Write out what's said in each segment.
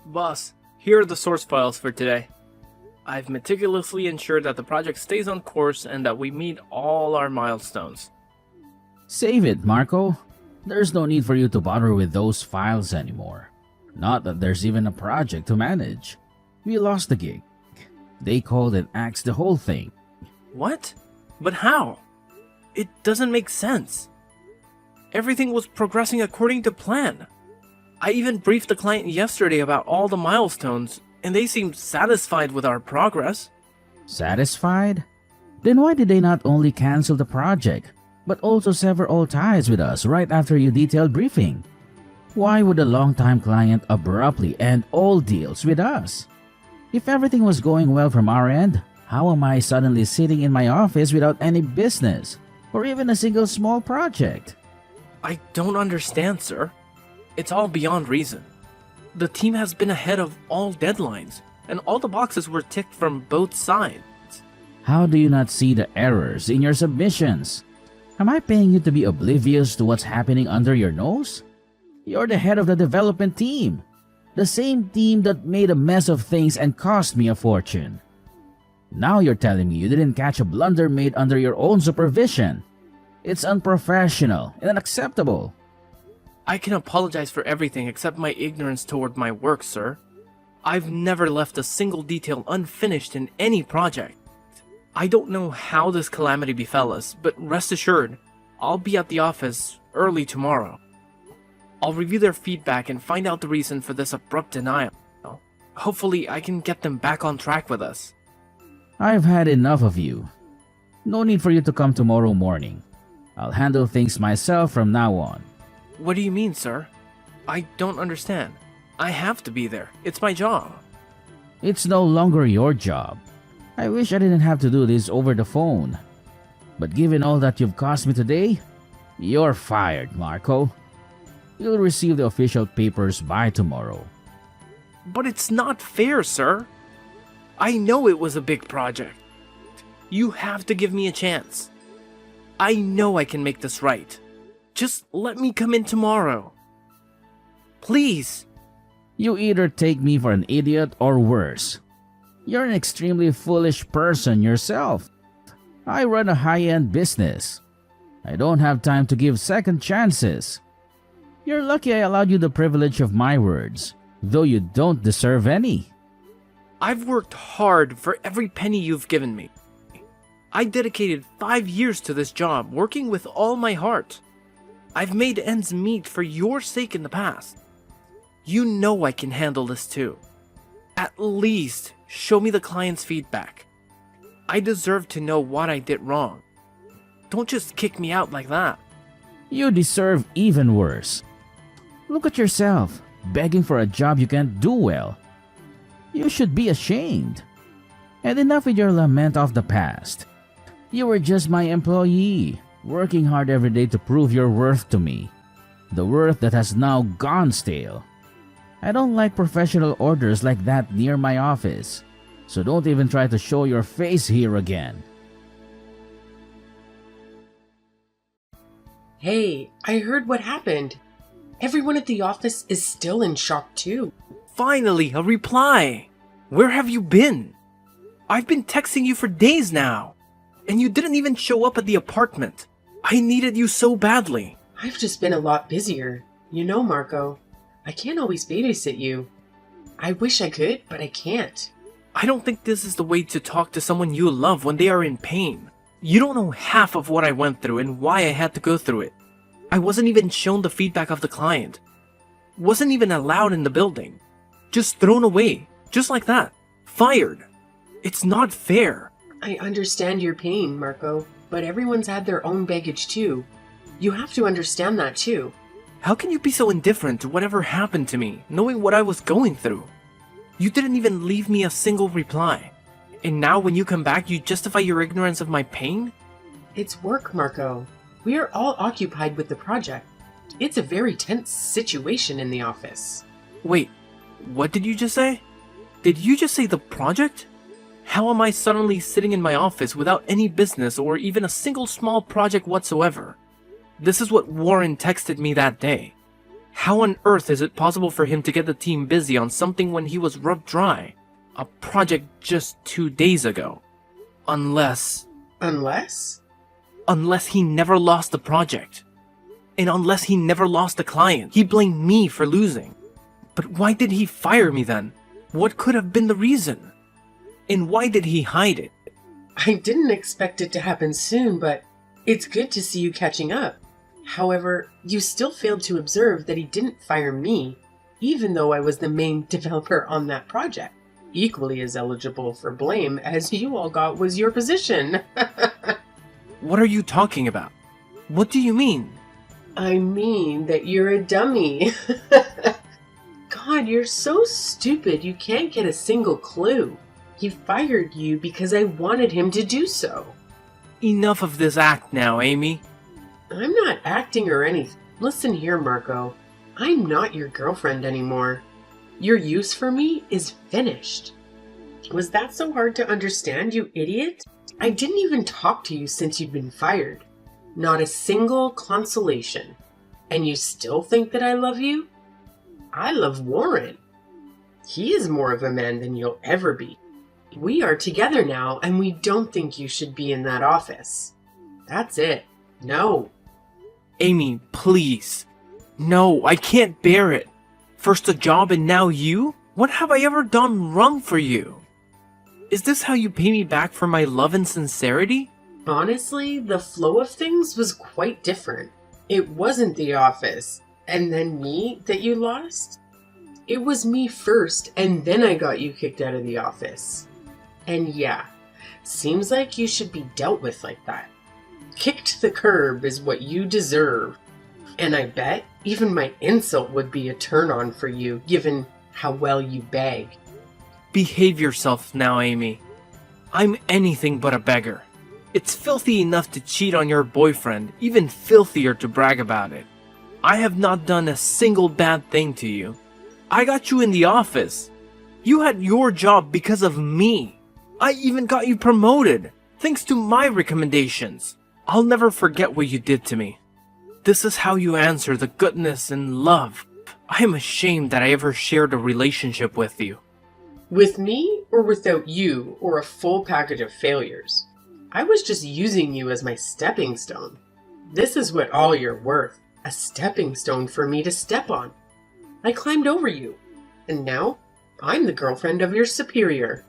Boss, here are the source files for today. I've meticulously ensured that the project stays on course and that we meet all our milestones. Save it, Marco. There's no need for you to bother with those files anymore. Not that there's even a project to manage. We lost the gig. They called and axed the whole thing. What? But how? It doesn't make sense. Everything was progressing according to plan. I even briefed the client yesterday about all the milestones, and they seemed satisfied with our progress. Satisfied? Then why did they not only cancel the project, but also sever all ties with us right after your detailed briefing? Why would a long-time client abruptly end all deals with us? If everything was going well from our end, how am I suddenly sitting in my office without any business, or even a single small project? I don't understand, sir. It's all beyond reason. The team has been ahead of all deadlines, and all the boxes were ticked from both sides. How do you not see the errors in your submissions? Am I paying you to be oblivious to what's happening under your nose? You're the head of the development team. The same team that made a mess of things and cost me a fortune. Now you're telling me you didn't catch a blunder made under your own supervision. It's unprofessional and unacceptable. I can apologize for everything except my ignorance toward my work, sir. I've never left a single detail unfinished in any project. I don't know how this calamity befell us, but rest assured, I'll be at the office early tomorrow. I'll review their feedback and find out the reason for this abrupt denial. Hopefully, I can get them back on track with us. I've had enough of you. No need for you to come tomorrow morning. I'll handle things myself from now on. What do you mean, sir? I don't understand. I have to be there. It's my job. It's no longer your job. I wish I didn't have to do this over the phone. But given all that you've cost me today, you're fired, Marco. You'll receive the official papers by tomorrow. But it's not fair, sir. I know it was a big project. You have to give me a chance. I know I can make this right. Just let me come in tomorrow. Please. You either take me for an idiot or worse. You're an extremely foolish person yourself. I run a high-end business. I don't have time to give second chances. You're lucky I allowed you the privilege of my words, though you don't deserve any. I've worked hard for every penny you've given me. I dedicated 5 years to this job, working with all my heart. I've made ends meet for your sake in the past. You know I can handle this too. At least show me the client's feedback. I deserve to know what I did wrong. Don't just kick me out like that. You deserve even worse. Look at yourself, begging for a job you can't do well. You should be ashamed. And enough with your lament of the past. You were just my employee, working hard every day to prove your worth to me. The worth that has now gone stale. I don't like professional orders like that near my office. So don't even try to show your face here again. Hey, I heard what happened. Everyone at the office is still in shock too. Finally, a reply! Where have you been? I've been texting you for days now, and you didn't even show up at the apartment. I needed you so badly. I've just been a lot busier. You know, Marco, I can't always babysit you. I wish I could, but I can't. I don't think this is the way to talk to someone you love when they are in pain. You don't know half of what I went through and why I had to go through it. I wasn't even shown the feedback of the client. Wasn't even allowed in the building. Just thrown away. Just like that. Fired. It's not fair. I understand your pain, Marco, but everyone's had their own baggage too. You have to understand that too. How can you be so indifferent to whatever happened to me, knowing what I was going through? You didn't even leave me a single reply. And now when you come back, you justify your ignorance of my pain? It's work, Marco. We are all occupied with the project. It's a very tense situation in the office. Wait, what did you just say? Did you just say the project? How am I suddenly sitting in my office without any business or even a single small project whatsoever? This is what Warren texted me that day. How on earth is it possible for him to get the team busy on something when he was rubbed dry? A project just 2 days ago. Unless Unless? he never lost the project. And unless he never lost a client, he blamed me for losing. But why did he fire me then? What could have been the reason? And why did he hide it? I didn't expect it to happen soon, but it's good to see you catching up. However, you still failed to observe that he didn't fire me, even though I was the main developer on that project. Equally as eligible for blame as you all got was your position. What are you talking about? What do you mean? I mean that you're a dummy. God, you're so stupid you can't get a single clue. He fired you because I wanted him to do so. Enough of this act now, Amy. I'm not acting or anything. Listen here, Marco. I'm not your girlfriend anymore. Your use for me is finished. Was that so hard to understand, you idiot? I didn't even talk to you since you'd been fired. Not a single consolation. And you still think that I love you? I love Warren. He is more of a man than you'll ever be. We are together now, and we don't think you should be in that office. That's it. No. Amy, please. No, I can't bear it. First a job and now you? What have I ever done wrong for you? Is this how you pay me back for my love and sincerity? Honestly, the flow of things was quite different. It wasn't the office, and then me that you lost. It was me first, and then I got you kicked out of the office. And yeah, seems like you should be dealt with like that. Kicked to the curb is what you deserve. And I bet even my insult would be a turn-on for you, given how well you beg. Behave yourself now, Amy. I'm anything but a beggar. It's filthy enough to cheat on your boyfriend, even filthier to brag about it. I have not done a single bad thing to you. I got you in the office. You had your job because of me. I even got you promoted, thanks to my recommendations. I'll never forget what you did to me. This is how you answer the goodness and love. I am ashamed that I ever shared a relationship with you. With me or without you, or a full package of failures? I was just using you as my stepping stone. This is what all you're worth, a stepping stone for me to step on. I climbed over you, and now I'm the girlfriend of your superior.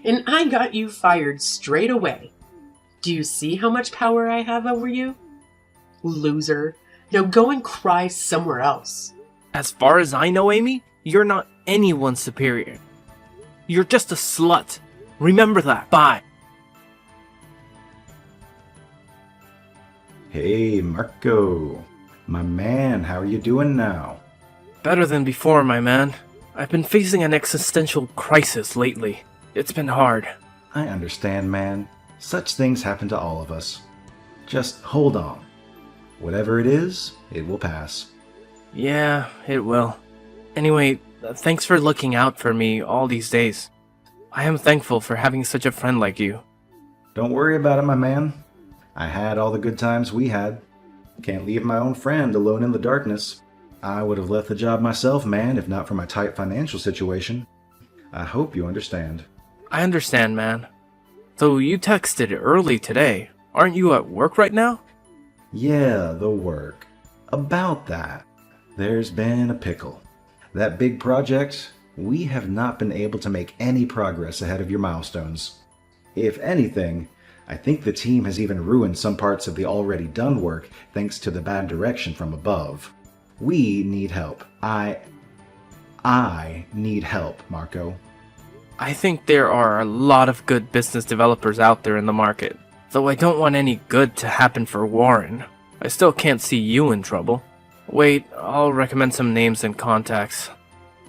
And I got you fired straight away. Do you see how much power I have over you? Loser. Now go and cry somewhere else. As far as I know, Amy, you're not anyone's superior. You're just a slut. Remember that. Bye. Hey, Marco. My man, how are you doing now? Better than before, my man. I've been facing an existential crisis lately. It's been hard. I understand, man. Such things happen to all of us. Just hold on. Whatever it is, it will pass. Yeah, it will. Anyway, thanks for looking out for me all these days. I am thankful for having such a friend like you. Don't worry about it, my man. I had all the good times we had. Can't leave my own friend alone in the darkness. I would have left the job myself, man, if not for my tight financial situation. I hope you understand. I understand, man. Though you texted early today. Aren't you at work right now? Yeah, the work. About that, there's been a pickle. That big project, we have not been able to make any progress ahead of your milestones. If anything, I think the team has even ruined some parts of the already done work thanks to the bad direction from above. We need help. I need help, Marco. I think there are a lot of good business developers out there in the market. Though I don't want any good to happen for Warren. I still can't see you in trouble. Wait, I'll recommend some names and contacts.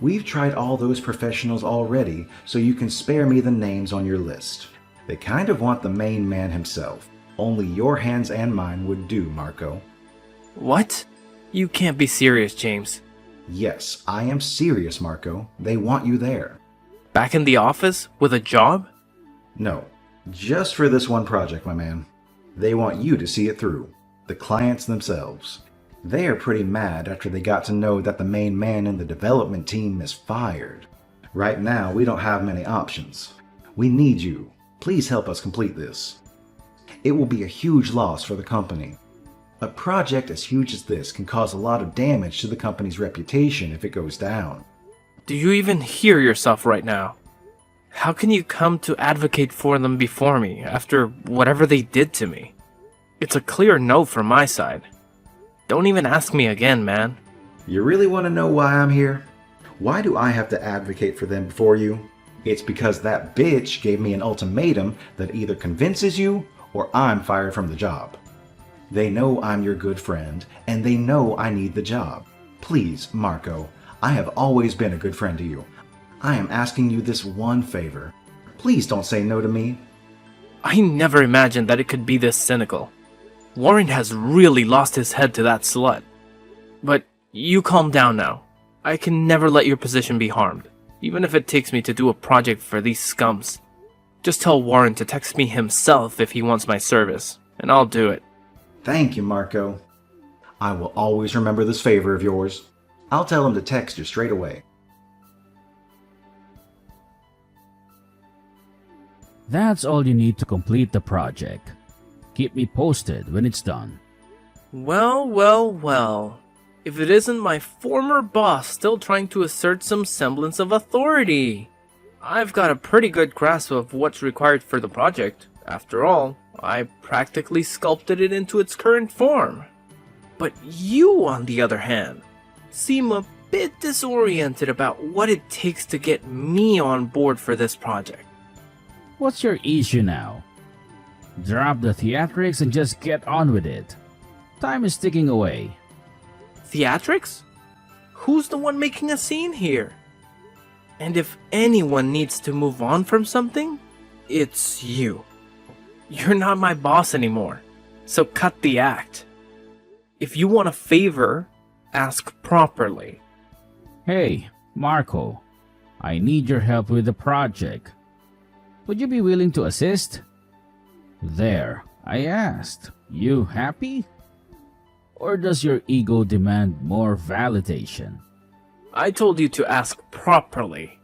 We've tried all those professionals already, so you can spare me the names on your list. They kind of want the main man himself. Only your hands and mine would do, Marco. What? You can't be serious, James. Yes, I am serious, Marco. They want you there. Back in the office? With a job? No, just for this one project, my man. They want you to see it through. The clients themselves. They are pretty mad after they got to know that the main man in the development team is fired. Right now, we don't have many options. We need you. Please help us complete this. It will be a huge loss for the company. A project as huge as this can cause a lot of damage to the company's reputation if it goes down. Do you even hear yourself right now? How can you come to advocate for them before me after whatever they did to me? It's a clear no from my side. Don't even ask me again, man. You really want to know why I'm here? Why do I have to advocate for them before you? It's because that bitch gave me an ultimatum that either convinces you or I'm fired from the job. They know I'm your good friend, and they know I need the job. Please, Marco, I have always been a good friend to you. I am asking you this one favor. Please don't say no to me. I never imagined that it could be this cynical. Warren has really lost his head to that slut. But you calm down now. I can never let your position be harmed, even if it takes me to do a project for these scums. Just tell Warren to text me himself if he wants my service, and I'll do it. Thank you, Marco. I will always remember this favor of yours. I'll tell him to text you straight away. That's all you need to complete the project. Keep me posted when it's done. Well. If it isn't my former boss still trying to assert some semblance of authority. I've got a pretty good grasp of what's required for the project. After all, I practically sculpted it into its current form. But you, on the other hand, seem a bit disoriented about what it takes to get me on board for this project. What's your issue now? Drop the theatrics and just get on with it. Time is ticking away. Theatrics? Who's the one making a scene here? And if anyone needs to move on from something, it's you. You're not my boss anymore, so cut the act. If you want a favor, ask properly. Hey, Marco, I need your help with the project. Would you be willing to assist? There, I asked. You happy? Or does your ego demand more validation? I told you to ask properly.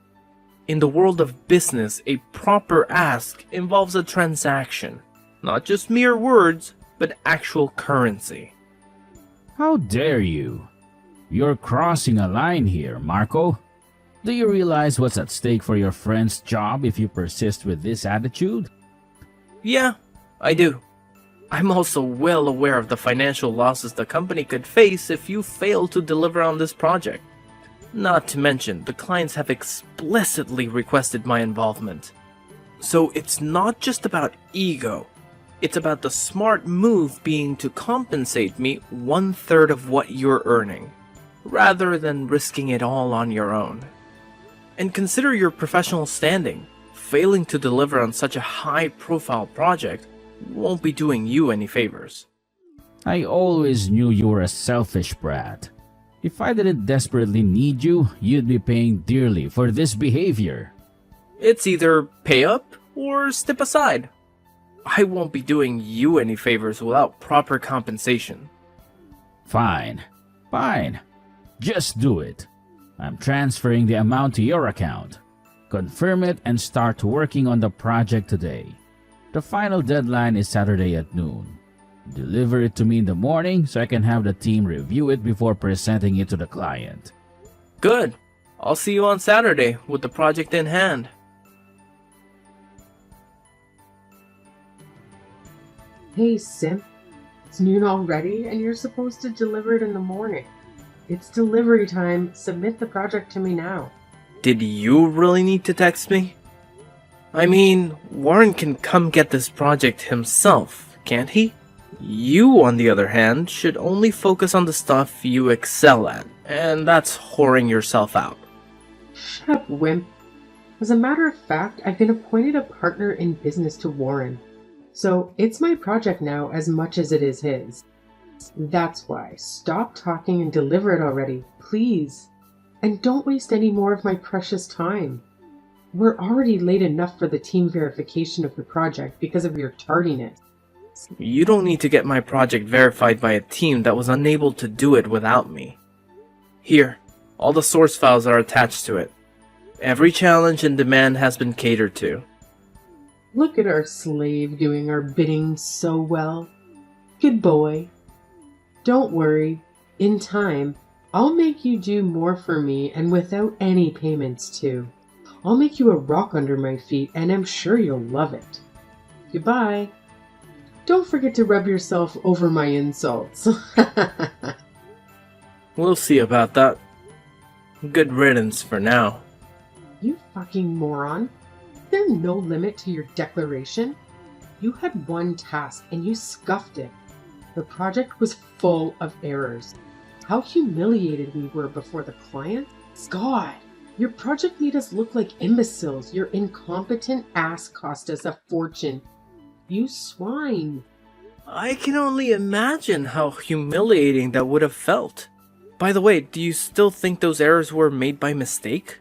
In the world of business, a proper ask involves a transaction. Not just mere words, but actual currency. How dare you? You're crossing a line here, Marco. Do you realize what's at stake for your friend's job if you persist with this attitude? Yeah, I do. I'm also well aware of the financial losses the company could face if you fail to deliver on this project. Not to mention, the clients have explicitly requested my involvement. So it's not just about ego. It's about the smart move being to compensate me 1/3 of what you're earning, rather than risking it all on your own. And consider your professional standing. Failing to deliver on such a high-profile project won't be doing you any favors. I always knew you were a selfish brat. If I didn't desperately need you, you'd be paying dearly for this behavior. It's either pay up or step aside. I won't be doing you any favors without proper compensation. Fine. Just do it. I'm transferring the amount to your account. Confirm it and start working on the project today. The final deadline is Saturday at noon. Deliver it to me in the morning so I can have the team review it before presenting it to the client. Good. I'll see you on Saturday with the project in hand. Hey, Simp. It's noon already, and you're supposed to deliver it in the morning. It's delivery time. Submit the project to me now. Did you really need to text me? I mean, Warren can come get this project himself, can't he? You, on the other hand, should only focus on the stuff you excel at, and that's whoring yourself out. Shut up, wimp. As a matter of fact, I've been appointed a partner in business to Warren. So it's my project now as much as it is his. That's why. Stop talking and deliver it already, please. And don't waste any more of my precious time. We're already late enough for the team verification of the project because of your tardiness. You don't need to get my project verified by a team that was unable to do it without me. Here, all the source files are attached to it. Every challenge and demand has been catered to. Look at our slave doing our bidding so well. Good boy. Don't worry. In time, I'll make you do more for me and without any payments too. I'll make you a rock under my feet and I'm sure you'll love it. Goodbye. Don't forget to rub yourself over my insults. We'll see about that. Good riddance for now. You fucking moron. There's no limit to your declaration. You had one task and you scuffed it. The project was full of errors. How humiliated we were before the client. God, your project made us look like imbeciles. Your incompetent ass cost us a fortune. You swine. I can only imagine how humiliating that would have felt. By the way, do you still think those errors were made by mistake?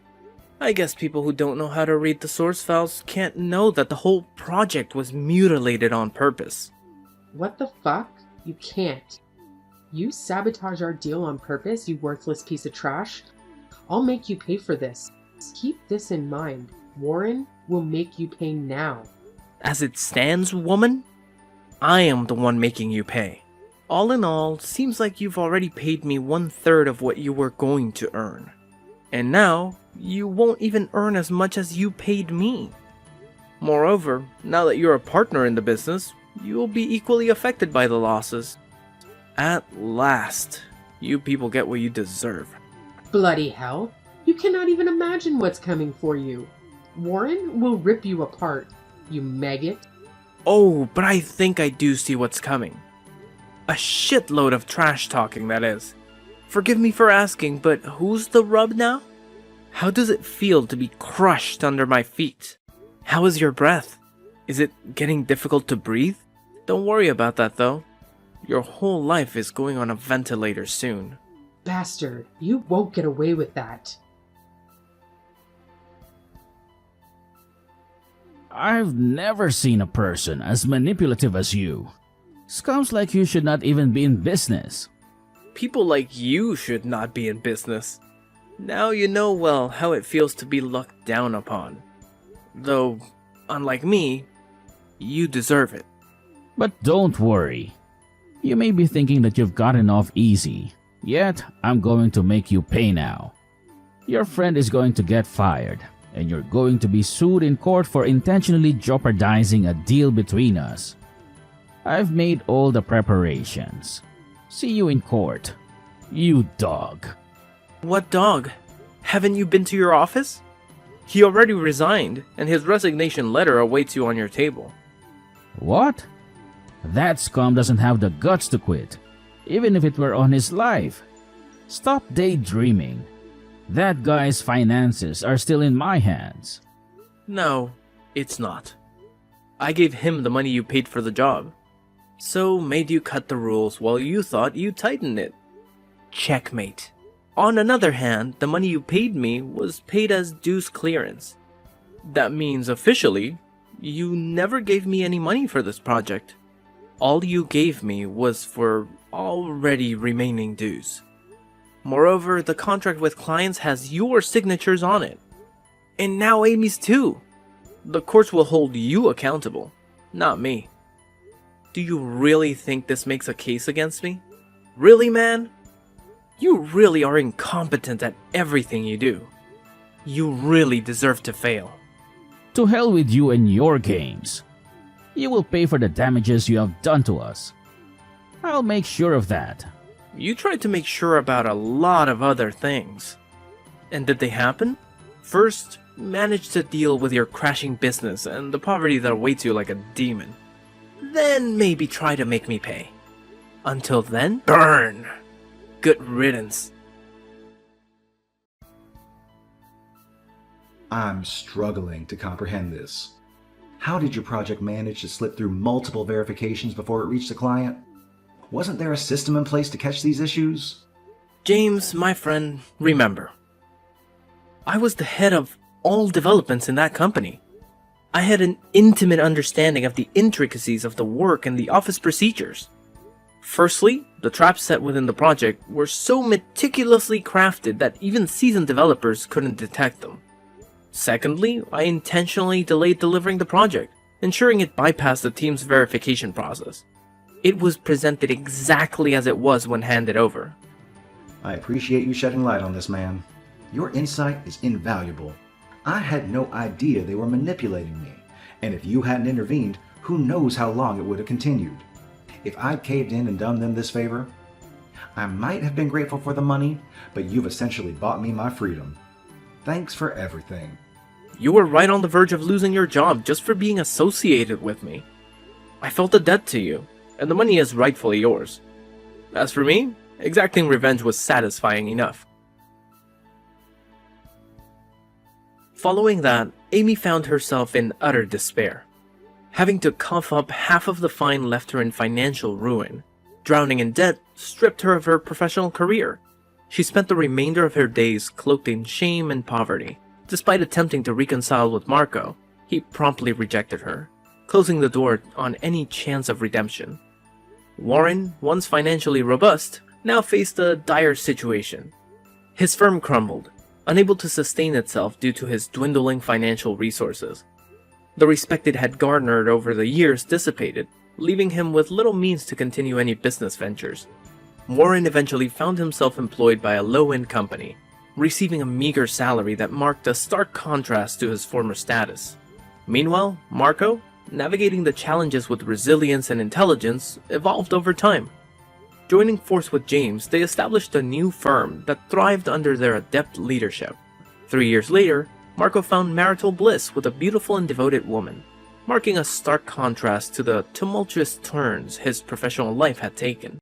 I guess people who don't know how to read the source files can't know that the whole project was mutilated on purpose. What the fuck? You can't. You sabotage our deal on purpose, you worthless piece of trash. I'll make you pay for this. Keep this in mind. Warren will make you pay now. As it stands, woman, I am the one making you pay. All in all, seems like you've already paid me 1/3 of what you were going to earn. And now, you won't even earn as much as you paid me. Moreover, now that you're a partner in the business, you'll be equally affected by the losses. At last, you people get what you deserve. Bloody hell. You cannot even imagine what's coming for you. Warren will rip you apart, you maggot. Oh, but I think I do see what's coming. A shitload of trash talking, that is. Forgive me for asking, but who's the rub now? How does it feel to be crushed under my feet? How is your breath? Is it getting difficult to breathe? Don't worry about that though. Your whole life is going on a ventilator soon. Bastard, you won't get away with that. I've never seen a person as manipulative as you. Scums like you should not even be in business. People like you should not be in business. Now you know well how it feels to be looked down upon. Though, unlike me, you deserve it. But don't worry. You may be thinking that you've gotten off easy, yet I'm going to make you pay now. Your friend is going to get fired, and you're going to be sued in court for intentionally jeopardizing a deal between us. I've made all the preparations. See you in court, you dog. What dog? Haven't you been to your office? He already resigned, and his resignation letter awaits you on your table. What? That scum doesn't have the guts to quit, even if it were on his life. Stop daydreaming. That guy's finances are still in my hands. No, it's not. I gave him the money you paid for the job. So made you cut the rules while you thought you'd tighten it. Checkmate. On another hand, the money you paid me was paid as dues clearance. That means officially, you never gave me any money for this project. All you gave me was for already remaining dues. Moreover, the contract with clients has your signatures on it. And now Amy's too. The courts will hold you accountable, not me. Do you really think this makes a case against me? Really, man? You really are incompetent at everything you do. You really deserve to fail. To hell with you and your games. You will pay for the damages you have done to us. I'll make sure of that. You tried to make sure about a lot of other things. And did they happen? First, manage to deal with your crashing business and the poverty that awaits you like a demon. Then maybe try to make me pay. Until then, burn! Good riddance. I'm struggling to comprehend this. How did your project manage to slip through multiple verifications before it reached the client? Wasn't there a system in place to catch these issues? James, my friend, remember. I was the head of all developments in that company. I had an intimate understanding of the intricacies of the work and the office procedures. Firstly, the traps set within the project were so meticulously crafted that even seasoned developers couldn't detect them. Secondly, I intentionally delayed delivering the project, ensuring it bypassed the team's verification process. It was presented exactly as it was when handed over. I appreciate you shedding light on this, man. Your insight is invaluable. I had no idea they were manipulating me, and if you hadn't intervened, who knows how long it would have continued. If I'd caved in and done them this favor, I might have been grateful for the money, but you've essentially bought me my freedom. Thanks for everything. You were right on the verge of losing your job just for being associated with me. I felt a debt to you, and the money is rightfully yours. As for me, exacting revenge was satisfying enough. Following that, Amy found herself in utter despair. Having to cough up half of the fine left her in financial ruin. Drowning in debt stripped her of her professional career. She spent the remainder of her days cloaked in shame and poverty. Despite attempting to reconcile with Marco, he promptly rejected her, closing the door on any chance of redemption. Warren, once financially robust, now faced a dire situation. His firm crumbled, unable to sustain itself due to his dwindling financial resources. The respect it had garnered over the years dissipated, leaving him with little means to continue any business ventures. Warren eventually found himself employed by a low-end company, receiving a meager salary that marked a stark contrast to his former status. Meanwhile, Marco, navigating the challenges with resilience and intelligence, evolved over time. Joining force with James, they established a new firm that thrived under their adept leadership. 3 years later, Marco found marital bliss with a beautiful and devoted woman, marking a stark contrast to the tumultuous turns his professional life had taken.